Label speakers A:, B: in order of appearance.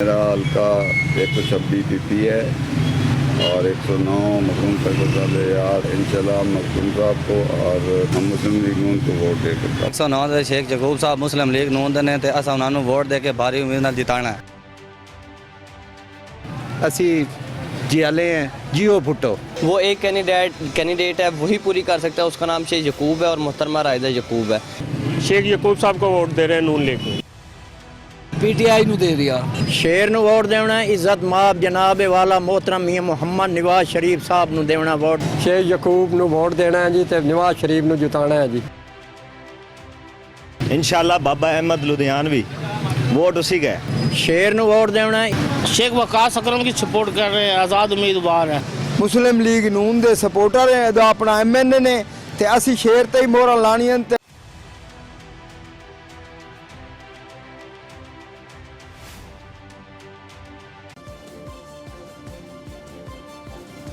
A: मेरा हल्का 126 पीपी है और 109 मखदूम साहब यार इंशाल्लाह मखदूम साहब को और हम मुस्लिम लीग नून को वोट दे के
B: 109 ਦੇ ਸ਼ੇਖ ਯਕੂਬ ਸਾਹਿਬ ਮੁਸਲਿਮ ਲੀਗ ਨੂਨ ਦੇ ਨੇ ਤੇ ਅਸਾਂ ਉਹਨਾਂ ਨੂੰ ਵੋਟ ਦੇ ਕੇ ਭਾਰੀ ਉਮੀਦ ਨਾਲ ਜਿਤਾਣਾ ਹੈ।
C: ਅਸੀਂ जियाले हैं जियो भुट्टो।
D: वो एक कैंडिडेट है वही पूरी कर सकता है, उसका नाम शेख यकूब है और मोहतरमा रायदा यकूब है।
E: शेख यकूब साहब को वोट दे रहे हैं नून लीग को।
C: पीटीआई ਨੂੰ ਦੇ ਦਿਆ ਸ਼ੇਰ ਨੂੰ ਵੋਟ ਦੇਣਾ ਇੱਜ਼ਤ ਮਾਬ ਜਨਾਬ ਵਾਲਾ मोहतरम मियां ਮੁਹੰਮਦ ਨਵਾਜ਼ ਸ਼ਰੀਫ ਸਾਹਿਬ ਨੂੰ ਦੇਣਾ ਵੋਟ।
E: शेख यकूब ਨੂੰ ਵੋਟ ਦੇਣਾ ਹੈ ਜੀ ਤੇ ਨਵਾਜ਼ ਸ਼ਰੀਫ ਨੂੰ ਜਿਤਾਣਾ ਹੈ ਜੀ।
F: इंशाल्लाह बाबा अहमद लुधियानवी वोट उसी का है।
C: शेर ਨੂੰ ਵੋਟ ਦੇਣਾ
G: शेख वकास अकरम की सपोर्ट कर रहे हैं, आज़ाद उम्मीदवार है।
H: मुस्लिम लीग नून दे सपोर्टर हैं, अपना MNA ने ते असी शेर ते ही मोहर लानियां।